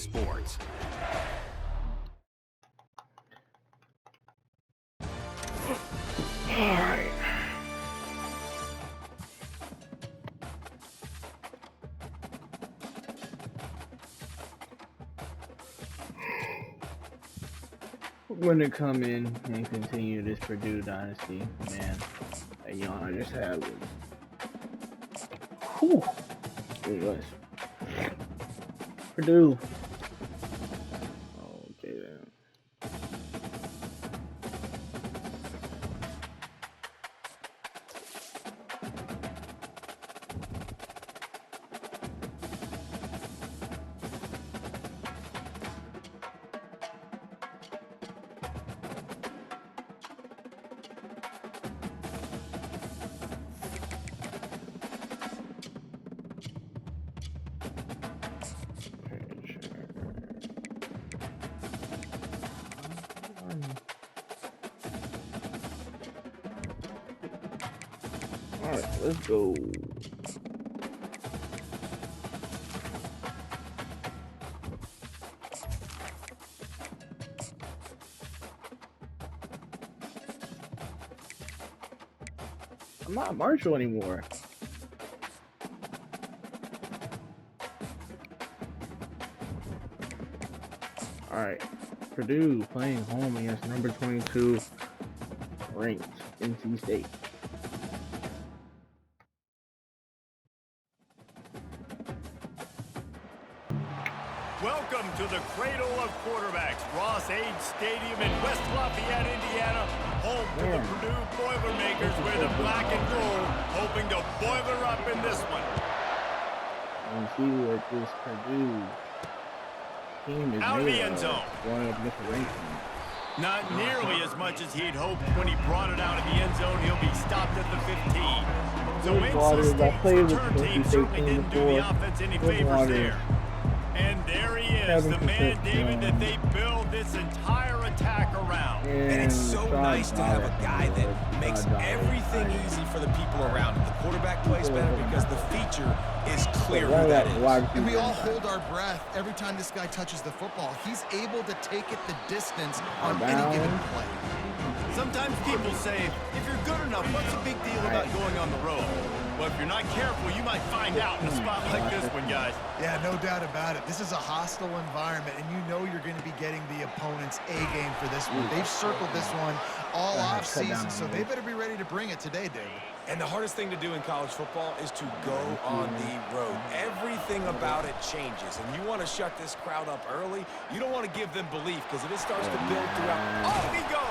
sports. All right. We're going to come in and continue this Purdue dynasty. Man, that yawn I just had was... Whew. It was. Purdue. Okay, then. Alright, let's go. I'm not Marshall anymore. Alright, Purdue playing home against number 22 ranked NC State. Welcome to the cradle of quarterbacks, Ross Age Stadium in West Lafayette, Indiana, home to the Purdue Boilermakers, where the black and gold hoping to boiler up in this one. And see what this Purdue team is out of the end zone. Going up against the ranking. Not nearly as much as he'd hoped when he brought it out of the end zone. He'll be stopped at the 15. So NC State's return team certainly didn't do the offense any favors there. And there he is, the man, David, that they build this entire attack around. And it's so nice to have a guy that makes everything easy for the people around him. The quarterback plays better because the feature is clear who that is. And we all hold our breath every time this guy touches the football. He's able to take it the distance on any given play. Sometimes people say, if you're good enough, what's the big deal about going on the road? Well, if you're not careful, you might find out in a spot like this one, guys. Yeah, no doubt about it. This is a hostile environment, and you know you're going to be getting the opponent's A game for this one. They've circled this one all off season, so they better be ready to bring it today, David. And the hardest thing to do in college football is to go on the road. Everything about it changes, and you want to shut this crowd up early. You don't want to give them belief, because if it starts to build throughout, off he goes.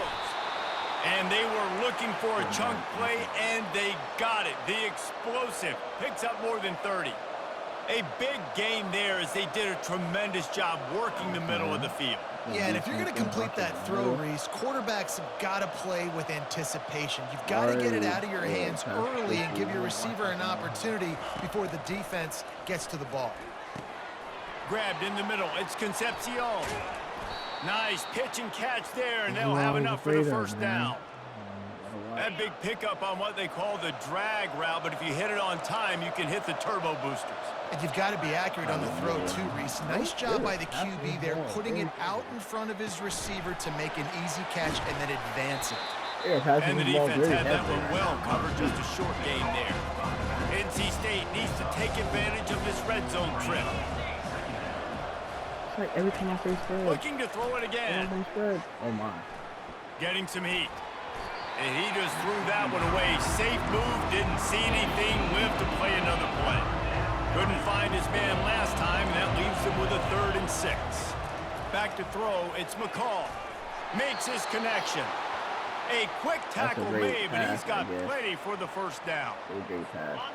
And they were looking for a chunk play, and they got it. The explosive picks up more than 30. A big gain there as they did a tremendous job working the middle of the field. Yeah, and if you're going to complete that throw, Reese, quarterbacks have got to play with anticipation. You've got to get it out of your hands early and give your receiver an opportunity before the defense gets to the ball. Grabbed in the middle. It's Concepcion. Nice pitch and catch there, and they'll have enough for the first down. That big pickup on what they call the drag route, but if you hit it on time, you can hit the turbo boosters. And you've got to be accurate on the throw, too, Reese. Nice job by the QB there, putting it out in front of his receiver to make an easy catch and then advance it. And the defense had that one well covered, just a short gain there. NC State needs to take advantage of this red zone trip. Like every time I say spread. Looking to throw it again. Oh my. Getting some heat. And he just threw that one away. Safe move, didn't see anything, lived to play another play. Couldn't find his man last time, and that leaves him with a 3rd and 6. Back to throw, it's McCall. Makes his connection. A quick tackle made, but he's got plenty for the first down.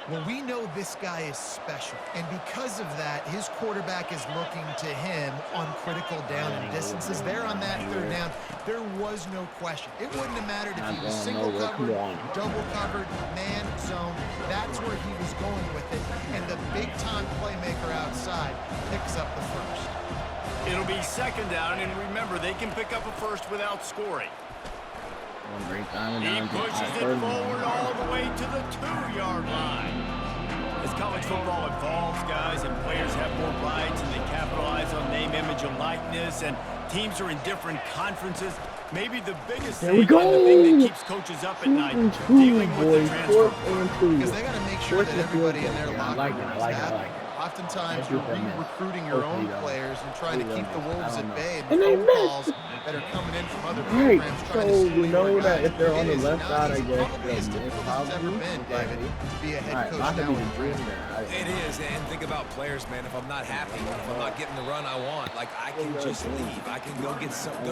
Well, we know this guy is special, and because of that, his quarterback is looking to him on critical down and distances. There on that 3rd down, there was no question. It wouldn't have mattered if he was single covered, double covered, man zone. That's where he was going with it, and the big-time playmaker outside picks up the first. It'll be 2nd down, and remember, they can pick up a first without scoring. He pushes it forward all the way to the 2-yard line. As college football evolves, guys, and players have more rights and they capitalize guys on name, image, and likeness, and teams are in different conferences. Maybe the biggest There we thing and the go. thing that keeps coaches up at night, dealing with the transfer. Because they got to make sure that everybody in their locker room is happy. it. Oftentimes, you're re-recruiting your own players and trying to keep the Wolves at bay. And they phone calls that are coming in from other Right, programs so trying to steal we know your that guys. if they're on It the is left not side, I easy, guess, probably as difficult as it's ever been, David, to be a head coach now with dream Wolves. there. It is, and think about players, man. If I'm not happy, if I'm not getting the run I want, like I can just leave. I can go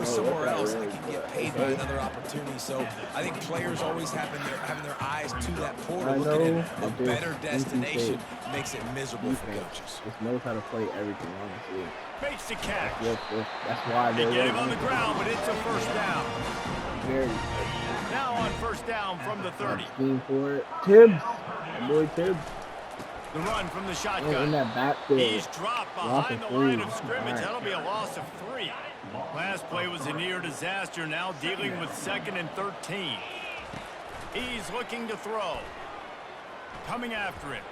somewhere else. I can get paid by another opportunity. So I think players always having their eyes to that portal, looking at a better destination, makes it miserable for coaches. Just knows how to play everything, honestly. Makes the catch. That's why They they're get him on the ground, but it's a first down. very Now on first down from the 30. scheme for it. Tibbs, my boy Tibbs, The run from the in shotgun. that backfield. He's dropped behind the line of scrimmage. That'll be a loss of 3. Last play was a near disaster. Now dealing with 2nd and 13. He's looking to throw. Coming after it.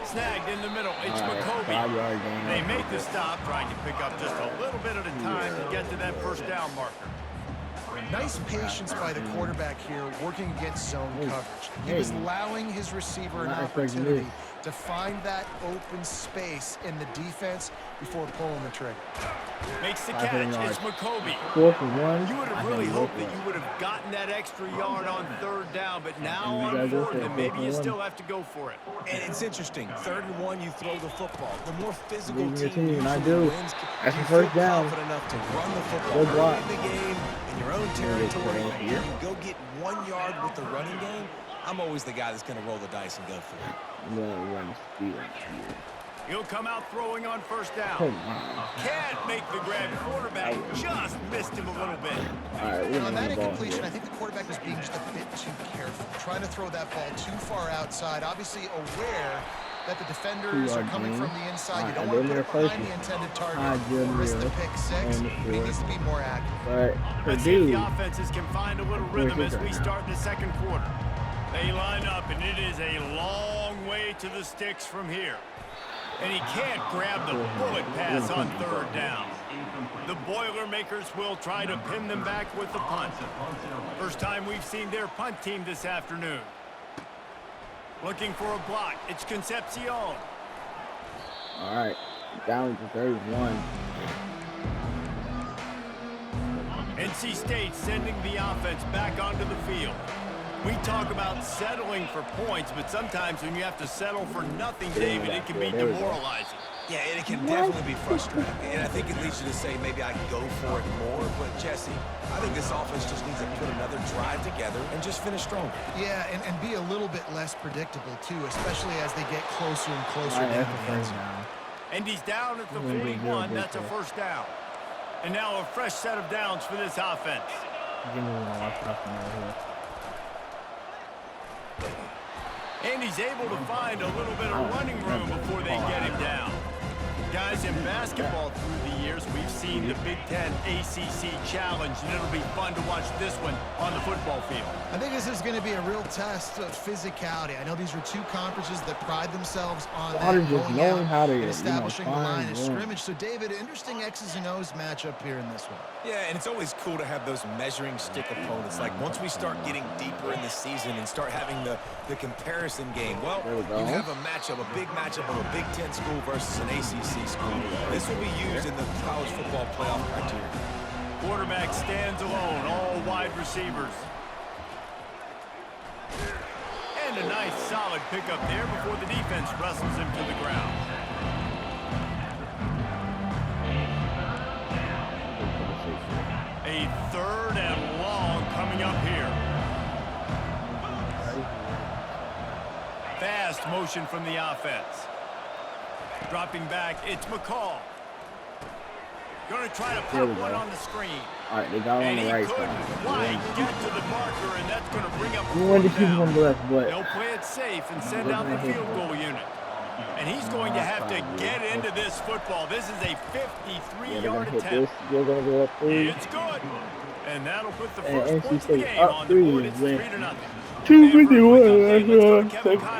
Snagged in the middle. It's Mockobee. They make the stop, trying to pick up just a little bit at a time to get to that first down marker. Nice patience by the quarterback here, working against zone coverage. He was allowing his receiver an opportunity to find that open space in the defense before pulling the trigger. Makes the catch. It's Mockobee. 4th and 1. You would have really hoped that you would have gotten that extra yard on 3rd down, but now on 4th, and maybe you still have to go for it. And it's interesting. 3rd and 1, you throw the football. The more physical Your team team, I usually do. wins. That's You the first feel down. confident enough to run the football Good block. early in the game in your own territory, and you go get 1 yard with the running game. I'm always the guy that's going to roll the dice and go for it. I'm gonna run speed right here. He'll come out throwing on first down. Come on. Can't make the grab. Quarterback just missed him a little bit. All right, we're On gonna that ball incompletion, here. I think the quarterback was being just a bit too careful, trying to throw that ball too far outside, obviously aware that the defenders are coming from the inside. You don't want to put it behind the intended target or risk the pick 6. He needs to be more accurate. But Let's see if Purdue, the offenses can find a little rhythm as we start the 2nd quarter. They line up, and it is a long way to the sticks from here. And he can't grab the bullet pass on 3rd down. The Boilermakers will try to pin them back with the punt. First time we've seen their punt team this afternoon. Looking for a block. It's Concepcion. all right, down to 31. NC State sending the offense back onto the field. We talk about settling for points, but sometimes when you have to settle for nothing, David, it can be demoralizing. Yeah, and it can definitely be frustrating. And I think it leads you to say maybe I can go for it more. But, Jesse, I think this offense just needs to put another drive together and just finish stronger. Yeah, and be a little bit less predictable, too, especially as they get closer and closer down to the end zone. And he's down at the 41. That's a first down. And now a fresh set of downs for this offense. And he's able to find a little bit of running room before they get him down. Guys, in basketball through the years, we've seen the Big Ten ACC Challenge, and it'll be fun to watch this one on the football field. I think this is going to be a real test of physicality. I know these are two conferences that pride themselves on that, going out and establishing the line of scrimmage. So, David, interesting X's and O's matchup here in this one. Yeah, and it's always cool to have those measuring stick opponents. Like, once we start getting deeper in the season and start having the comparison game, well, you have a matchup, a big matchup of a Big Ten school versus an ACC school. This will be used in the college football playoff criteria. Quarterback stands alone, all wide receivers. And a nice solid pickup there before the defense wrestles him to the ground. A 3rd and long coming up here. Fast motion from the offense. Dropping back, it's McCall. Going to try to put one on the screen. All right, they got on the right side. And he couldn't quite get to the marker, and that's going to bring up on the left, but they'll play it safe and send out the field goal unit. And he's going to have to get into this football. This is a 53-yard attempt. You're going to go up 3. It's good. And that'll put the first NC points of the State game up on the 3 board. It's with 3-0. 2:51.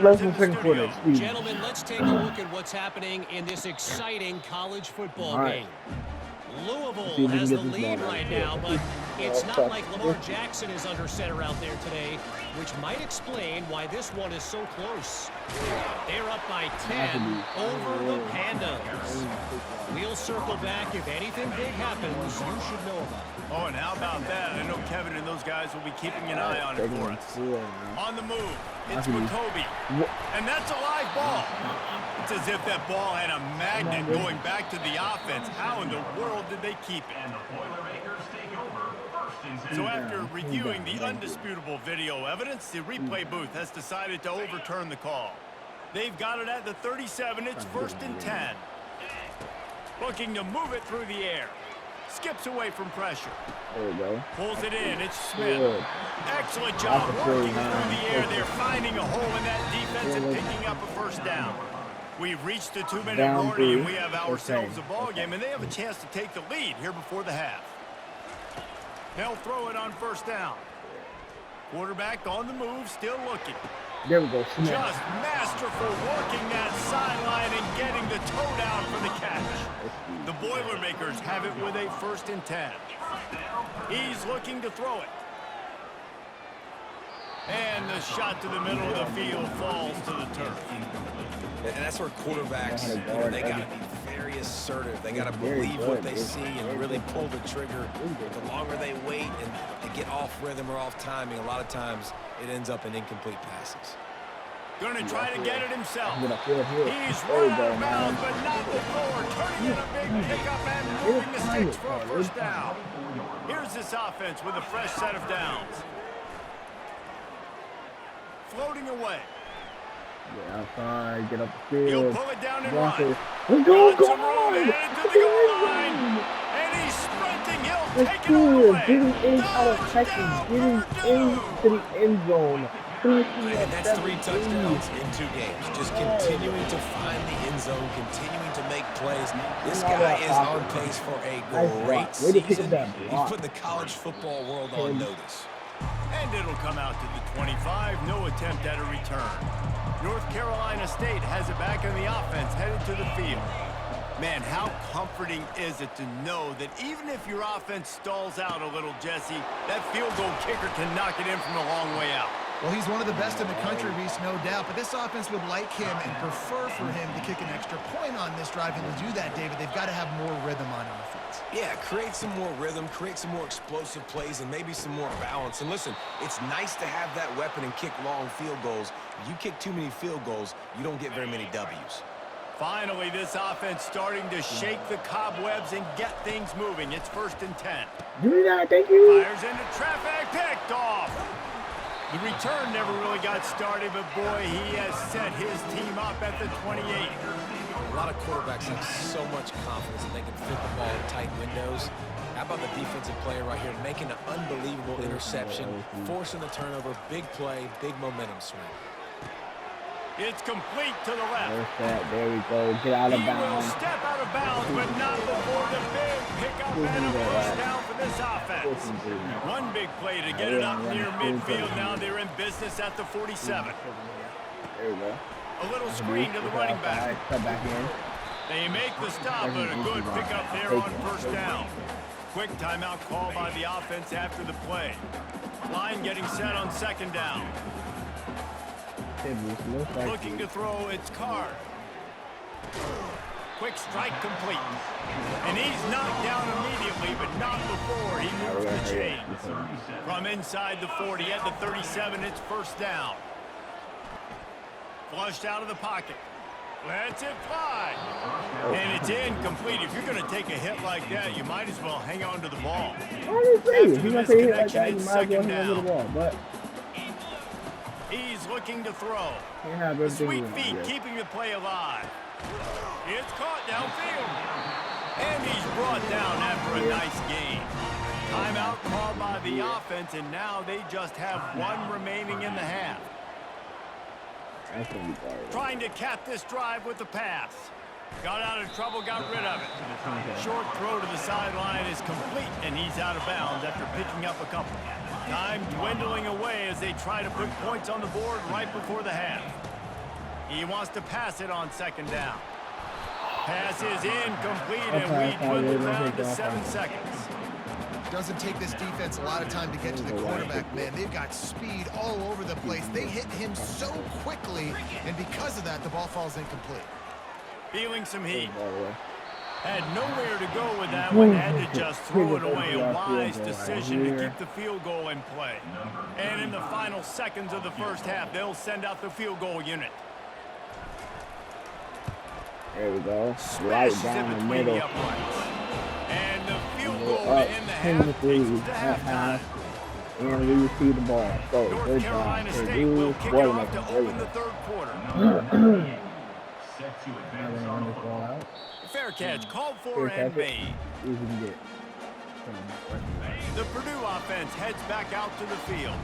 Less than second quarter. Excuse me. Gentlemen, let's take a look at what's happening in this exciting college football game. Louisville has the lead right now, but it's not like Lamar Jackson is under center out there today, which might explain why this one is so close. They're up by 10 over the Pandas. We'll circle back if anything big happens you should know about. Oh, and how about that? I know Kevin and those guys will be keeping an eye on it for us. On the move, it's Mockobee. And that's a live ball. It's as if that ball had a magnet going back to the offense. How in the world did they keep it? And the Boilermakers take over first and 10. So after reviewing the undisputable video evidence, the replay booth has decided to overturn the call. They've got it at the 37. It's first and 10. Looking to move it through the air. Skips away from pressure. There we go. Pulls it in. It's Smith. Excellent job working through the air. They're finding a hole in that defense and picking up a first down. We've reached the 2-minute warning, and we have ourselves a ball game, and they have a chance to take the lead here before the half. They'll throw it on first down. Quarterback on the move, still looking. There we go. Just masterful working that sideline and getting the toe down for the catch. The Boilermakers have it with a first and 10. He's looking to throw it. And the shot to the middle of the field falls to the turf. And that's where quarterbacks, they got to be very assertive. They got to believe what they see and really pull the trigger. The longer they wait and they get off rhythm or off timing, a lot of times it ends up in incomplete passes. Going to try to get it himself. He's run out of bounds, but not before. Turning in a big pickup and moving the sticks for a first down. Here's this offense with a fresh set of downs. Floating away. Get outside, get up the field. He'll pull it down and run. Let's go, Runs some room, headed to the goal line. And he's sprinting. He'll take it all away. Getting in out of Texas, getting into the end zone. And that's 3 touchdowns in 2 games. Just continuing to find the end zone, continuing to make plays. This guy is on pace for a great season. He's putting the college football world on notice. And it'll come out to the 25. No attempt at a return. North Carolina State has it back in the offense, headed to the field. Man, how comforting is it to know that even if your offense stalls out a little, Jesse, that field goal kicker can knock it in from a long way out. Well, he's one of the best in the country, Reese, no doubt. But this offense would like him and prefer for him to kick an extra point on this drive. And to do that, David, they've got to have more rhythm on offense. Yeah, create some more rhythm, create some more explosive plays, and maybe some more balance. And listen, it's nice to have that weapon and kick long field goals. If you kick too many field goals, you don't get very many W's. Finally, this offense starting to shake the cobwebs and get things moving. It's first and 10. Give me that, thank you. Fires into traffic, picked off. The return never really got started, but boy, he has set his team up at the 28. A lot of quarterbacks have so much confidence that they can fit the ball in tight windows. How about the defensive player right here making an unbelievable interception, forcing the turnover, big play, big momentum swing. It's complete to the left. There we go. Get out of bounds. He will step out of bounds, but not before the big pickup and a first down for this offense. One big play to get it up near midfield. Now they're in business at the 47. There we go. A little screen to the running back. Cut back in. They make the stop, but a good pickup there on first down. Quick timeout call by the offense after the play. Line getting set on second down. Looking to throw, it's Card. Quick strike complete. And he's knocked down immediately, but not before he moves the chains. From inside the 40 at the 37, it's first down. Flushed out of the pocket. Lets it fly. And it's incomplete. If you're going to take a hit like that, you might as well hang on to the ball. If you're going to take a hit like that, you might as well hang on to the ball. But he's looking to throw. The sweet feet keeping the play alive. It's caught downfield. And he's brought down after a nice gain. Timeout called by the offense, and now they just have one remaining in the half. Trying to cap this drive with the pass. Got out of trouble, got rid of it. Short throw to the sideline is complete, and he's out of bounds after picking up a couple. Time dwindling away as they try to put points on the board right before the half. He wants to pass it on second down. Pass is incomplete, and we dwindle down to 7 seconds. Doesn't take this defense a lot of time to get to the quarterback, man. They've got speed all over the place. They hit him so quickly, and because of that, the ball falls incomplete. Feeling some heat. Had nowhere to go with that one. Had to just throw it away. A wise decision to keep the field goal in play. And in the final seconds of the first half, they'll send out the field goal unit. There we go. Right down the between middle. the uprights. And the field goal to end the half takes us to halftime. And we receive the ball. So, North good Carolina job. State will kick it off to open the third quarter. Fair catch, called for and made. The Purdue offense heads back out to the field.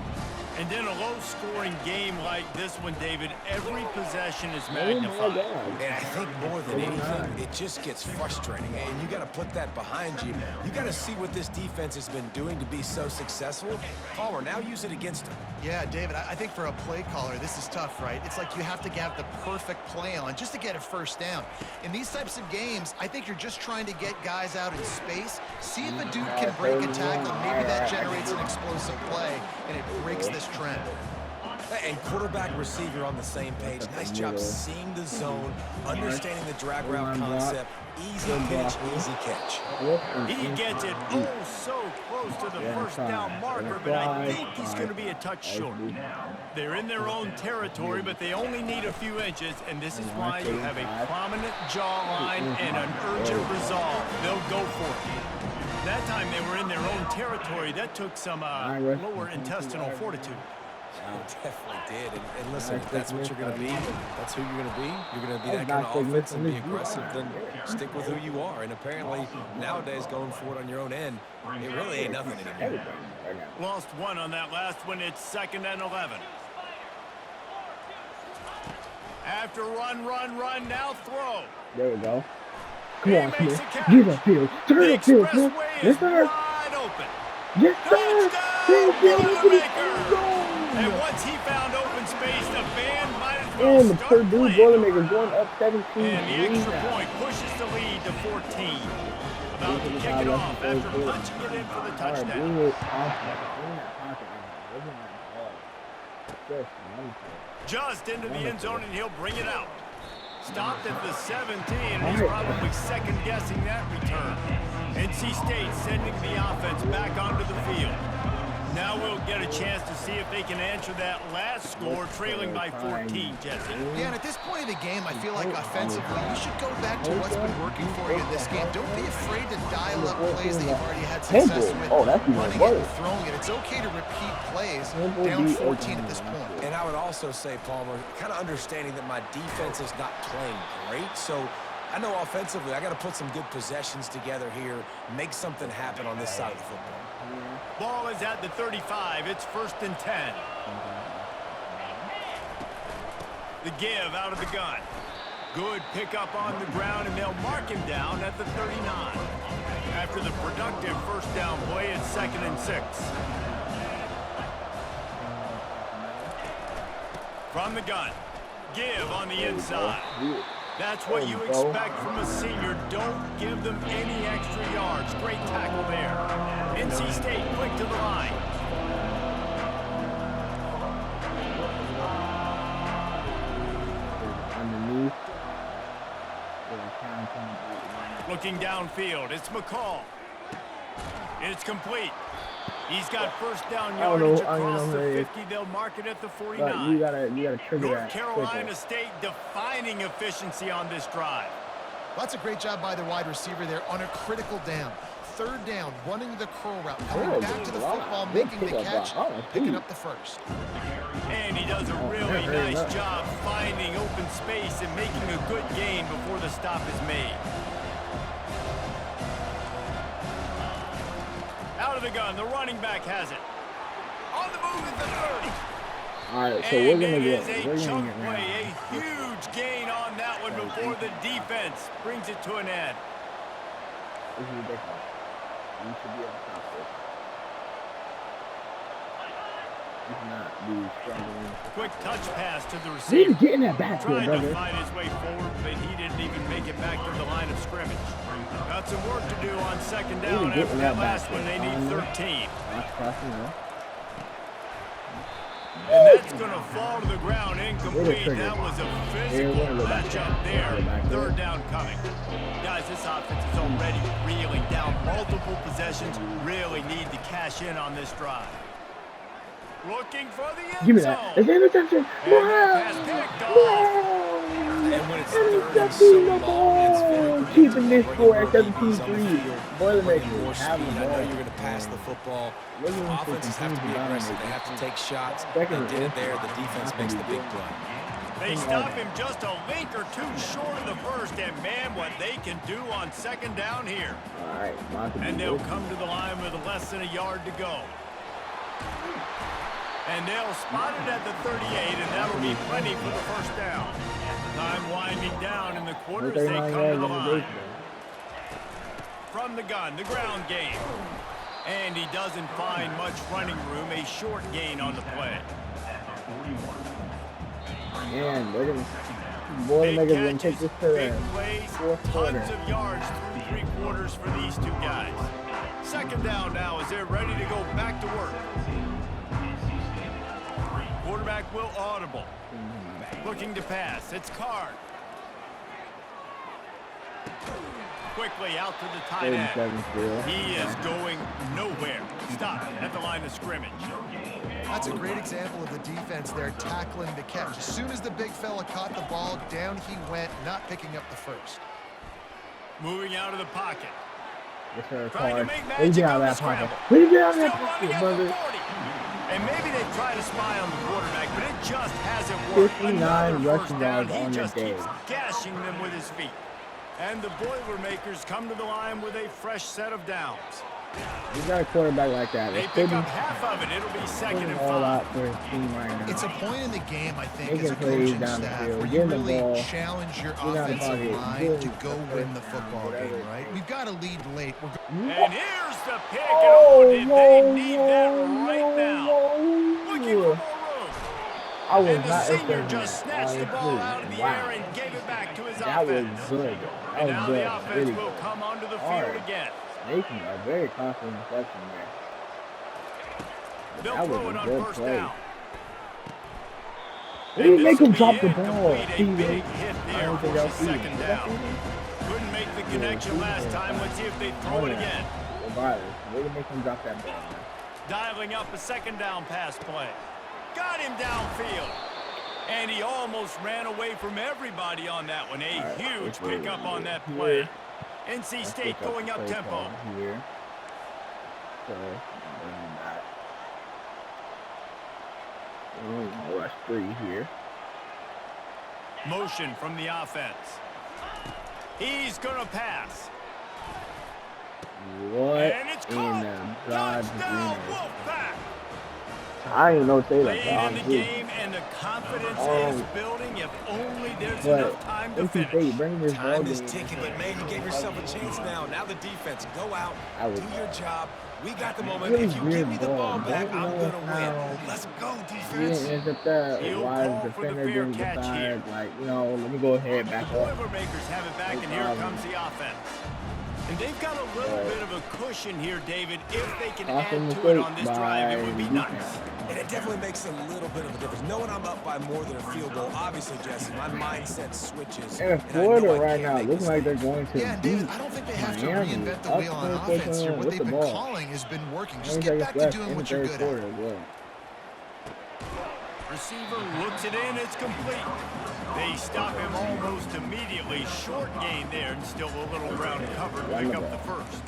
And in a low-scoring game like this one, David, every possession is magnified. And I think more than anything, it just gets frustrating. And you got to put that behind you. You got to see what this defense has been doing to be so successful. Palmer, now use it against them. Yeah, David, I think for a play caller, this is tough, right? It's like you have to have the perfect play on just to get a first down. In these types of games, I think you're just trying to get guys out in space, see if a dude can break a tackle. Maybe that generates an explosive play, and it breaks this trend. And quarterback receiver on the same page. Nice job seeing the zone, understanding the drag route concept. Easy pitch, easy catch. He gets it oh so close to the first down marker, but I think he's going to be a touch short. They're in their own territory, but they only need a few inches, and this is why you have a prominent jawline and an urgent resolve. They'll go for it. That time they were in their own territory. That took some lower intestinal fortitude. It definitely did. And listen, if that's what you're going to be, that's who you're going to be. You're going to be that kind of offense and be aggressive, then stick with who you are. And apparently, nowadays, going for it on your own end, it really ain't nothing anymore. Lost one on that last one. It's 2nd and 11. After run, now throw. There we go. Come on, Smith. Get upfield. Turn upfield, Smith. Yes, sir. Wide open. Yes, sir. Boilermakers. And once he found open space, the band might as well and the Purdue Boilermakers going up 17. And the extra point pushes the lead to 14. About to kick it off after punching it in for the touchdown. Just into the end zone, and he'll bring it out. Stopped at the 17, and he's probably second-guessing that return. NC State sending the offense back onto the field. Now we'll get a chance to see if they can answer that last score, trailing by 14, Jesse. Yeah, and at this point of the game, I feel like offensively, you should go back to what's been working for you in this game. Don't be afraid to dial up plays that you've already had success with, running it and throwing it. It's okay to repeat plays down 14 at this point. And I would also say, Palmer, kind of understanding that my defense is not playing great, so I know offensively I got to put some good possessions together here, make something happen on this side of the football. Ball is at the 35. It's 1st and 10. The give out of the gun. Good pickup on the ground, and they'll mark him down at the 39. After the productive first down play, it's 2nd and 6. From the gun. Give on the inside. That's what you expect from a senior. Don't give them any extra yards. Great tackle there. NC State quick to the line. Looking downfield, it's McCall. It's complete. He's got first down yardage across the 50. They'll mark it at the 49. You gotta trigger North that. Carolina State defining efficiency on this drive. That's a great job by the wide receiver there on a critical down. 3rd down, running the curl route, coming back to the football, making the catch, picking up the first. And he does a really nice job finding open space and making a good gain before the stop is made. Out of the gun, the running back has it. On the move at the 30. All right, so we're going to get a chunk play, a huge gain on that one, but before the defense brings it to an end. This is ridiculous. You should be able to stop this. You cannot be struggling. Quick touch pass to the He's receiver. getting that backfield, Trying to brother. find his way forward, but he didn't even make it back to the line of scrimmage. Got some work to do on second down He's after getting that that last one. They backfield. need 13. Watch crossing now. And that's going to fall to the ground incomplete. trigger. That was a Here, physical we're gonna go back matchup there. there. We're back there. Third down coming. Guys, this offense is already reeling down multiple possessions. Really need to cash in on this drive. Looking for the end Give me zone. that. It's interception. And that pass picked off. And when it's third and so long, it's very Keeping this predictable. score at Bringing runs on the 17-3. field, Boilermakers bringing more have speed. the I know ball. you're going to pass the football. Looking for Offenses have to be continued aggressive. They dominance. have to take shots. Second They and did it goal. there. The defense makes the big play. They stop him just a link or two short of the first, and man, what they can do on second down here. All right, Mockobee. And they'll come to the line with less than a yard to go. And they'll spot it at the 38, and that'll be plenty for the first down. Time winding down in the quarter as they 39 come to yards the on the line. base, From the gun, the ground game. And he doesn't find much running room, a short gain on the play. man. They're going to... Big Boilermakers going to take catches, this to big the plays, fourth quarter. tons of yards through three quarters for these two guys. Second down now as they're ready to go back to work. Quarterback will audible. Looking to pass. It's Card. Quickly out to the tight end. 37 still. He is going nowhere. Stop at the line of scrimmage. That's a great example of the defense there tackling the catch. As soon as the big fella caught the ball, down he went, not picking up the first. Moving out of the pocket. Yes, sir, Trying to Card. make What magic do you get out on of the that pocket? scramble. What do you get out of Still that running pocket, at brother? the 40. And maybe they try to spy on the quarterback, but it just hasn't worked. 59 Another first rushing down. yards He on the just day. keeps gashing them with his feet. And the Boilermakers come to the line with a fresh set of downs. You got a quarterback like that. They It's pick putting up half of it. It'll be second and all 5. out for his team right now. It's a point in the game, I think, Making as a plays coaching down the staff, field, where you getting the really ball, challenge your get out of offensive pocket, line doing to go the win the first football down, game, whatever. right? We've got to lead late. We're And here's the pick. And Oh, did no, they need that no, right now? Looking for more room. I was And the not senior expecting just that. snatched the ball out of the Wow. air and gave it back to his That was offense. good. That And was now good. the offense Really will good. come onto the Hard. field again. Making a very confident reception there. They'll That throw was it a on good first play. down. They didn't And make this him will drop be the ball. incomplete. A See, big hit I there don't think for I'll see second it. down. Couldn't make the connection last time. Let's see if they throw it again. Regardless, they didn't make him drop that ball. Man. Dialing up a second down pass play. Got him downfield. And he almost ran away from everybody on that one. A All right, huge let's go pickup on that here. play. NC Let's State pick up going the up play tempo. call here. So, running back. Oh, rush 3 here. Motion from the offense. He's going to pass. What And it's in caught. the God's Touchdown, green? Wolfpack. I ain't know what to say like Late that. in the honestly. game, and the confidence Oh. is building. If only there's But enough time to NC finish. State, bring this ball Time is game. ticking, but man, you gave yourself a chance now. Now the defense, go out, I was- do your job. We got the moment. Really If you give weird me the ball. ball back, Don't I'm know going to how- win. Let's go, He defense. didn't intercept that. He'll Why call the for the defender fair didn't catch here. decide, like, you know, let me go ahead, back The up. Boilermakers have it back, No and here problem. comes the offense. And they've got a little Right. bit of a cushion here, David. If they can Awesome add to it mistake on this drive, it would be by nice. And it definitely makes a little bit of a difference. Knowing I'm up by more than a field goal, obviously, Jesse, my mindset switches. And I Florida know I right can't now make looking like they're mistakes. going to Yeah, and beat David, I don't think they have to Miami. reinvent the Up wheel on 24 offense here. What with they've the been ball. calling has been working. Just 20 get seconds back to left doing in the what you're third good quarter at. as well. Receiver looks it in. It's complete. They stop him almost immediately. Short gain there, and still a little ground covered. Pick up the first.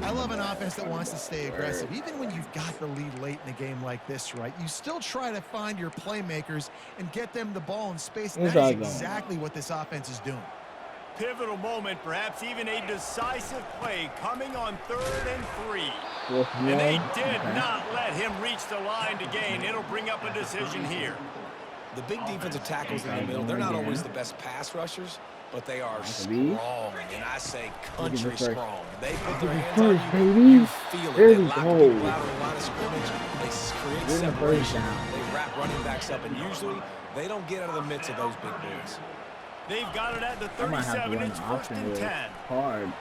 I love an offense that wants to stay aggressive. Even when you've got the lead late in a game like this, right, you still try to find your playmakers and get them the ball in space. And that is exactly what this offense is doing. Pivotal moment, perhaps even a decisive play coming on 3rd and 3. And they did not let him reach the line to gain. It'll bring up a decision here. The big defensive tackles in the middle, they're not always the best pass rushers, but they are strong, and I say country strong. They put their hands on you, you feel it. They lock people out of the line of scrimmage. They create separation. They wrap running backs up, and usually they don't get out of the midst of those big boys. They've got it at the 37. It's 1st and 10. Hard,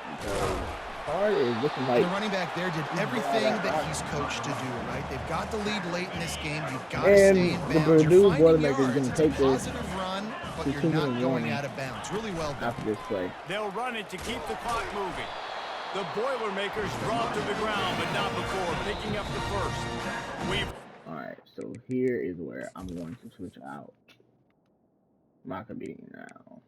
Hard is looking like the running back there did everything that he's coached to do, right? They've got the lead late in this game. You've got to stay in bounds. You're finding yards. It's a positive run, but you're not going out of bounds. Really well done. After this play. They'll run it to keep the clock moving. The Boilermakers drop to the ground, but not before picking up the first. Alright, so here is where I'm going to switch out. Mockobee now.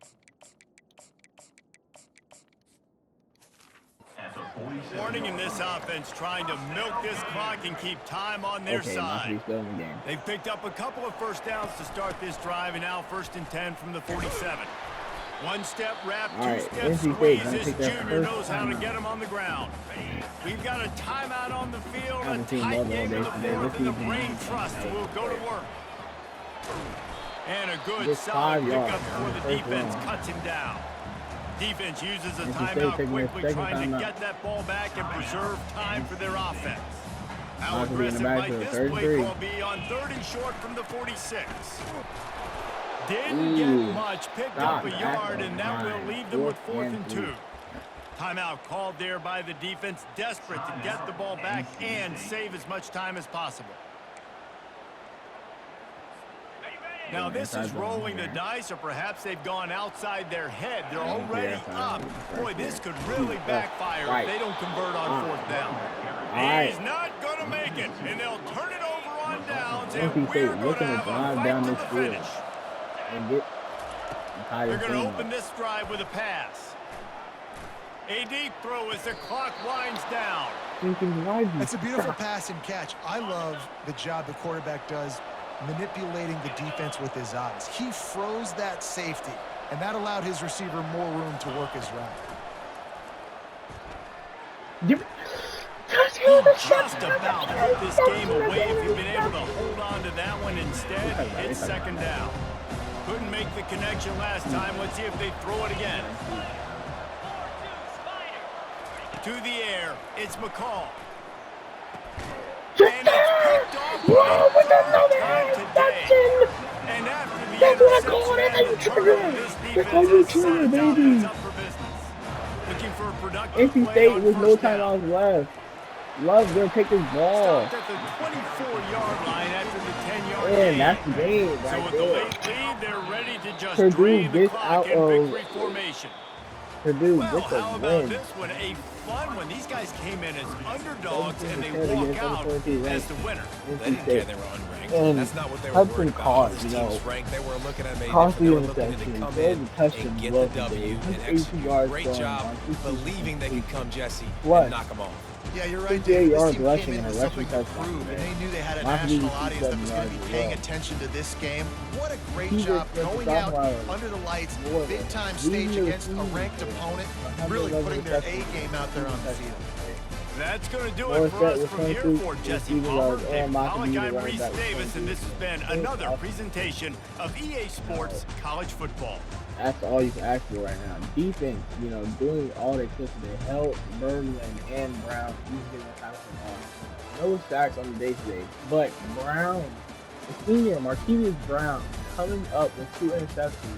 Warning in this offense, trying to milk this clock and keep time on their side. Still in the game. They've picked up a couple of first downs to start this drive, and now 1st and 10 from the 47. One-step wrap, two-step squeeze. This junior knows how to get him on the ground. We've got a timeout on the field, a tight game in the fourth, and the brain trust will go to work. And a good solid pickup before the defense cuts him down. Defense uses a timeout quickly, trying to get that ball back and preserve time for their offense. How aggressive might this play call be on 3rd and short from the 46? Didn't get much, picked up a yard, and that will leave them with 4th and 2. Timeout called there by the defense, desperate to get the ball back and save as much time as possible. Now this is rolling the dice, or perhaps they've gone outside their head. They're already up. Boy, this could really backfire if they don't convert on 4th down. He's not going to make it, and they'll turn it over on downs, and we're going to have a fight to the finish. They're going to open this drive with a pass. A deep throw as the clock winds down. It's a beautiful pass and catch. I love the job the quarterback does manipulating the defense with his eyes. He froze that safety, and that allowed his receiver more room to work his route. Just about put this game away if you've been able to hold on to that one instead. It's 2nd down. Couldn't make the connection last time. Let's see if they throw it again. To the air, it's McCall. And it's picked off for the 3rd time today. And after the interception and the turnover, this defense has set its offense up for business. Looking for a productive NC play State on with no 1st down. timeouts left. Love gonna take this ball. Stopped at the 24-yard line after the 10-yard And gain. that's the game right So with there. the late lead, they're ready to just Purdue drain the gets clock out in of- victory formation. Purdue Well, gets a how about win. this one? A fun one. These guys came in as underdogs, and they walk out as the winner. They didn't care they were unranked. And That's not what they were Hudson worried about. caught, This you team's know, ranked. They were looking at maybe costly they were looking to interception. come They in touched and him get well the W today. and 80 execute. yards Great going job on. believing they could come, Jesse, What? and knock them off. Yeah, you're right, 58 David. This yards team rushing came in and a with something rushing to touchdown prove, and today. they knew they had a Mockobee national was audience that was going to 57 be paying yards as attention to this game. What a great He job just going got out wild. under the lights, Boy, big-time these stage are against a teams. ranked opponent, really putting their A game out there on the field. That's going to do More it for us set from here with for 22 Jesse Palmer, receivers Dave and Mockobee Pollock, I'm running Reese back with Davis, and this has been 22. another presentation of EA Sports College Football. That's all you can ask for right now. Defense, you know, doing all they could to help Berglund and Brown each getting a tackle from all. No sacks on the day today, but Brown, the senior Marquise Brown, coming up with 2 interceptions,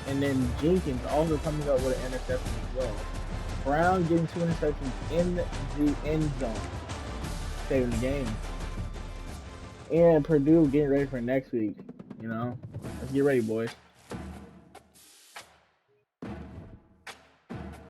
and then Jenkins also coming up with an interception as well. Brown getting 2 interceptions in the end zone, saving the game. And Purdue getting ready for next week. You know, let's get ready, boys.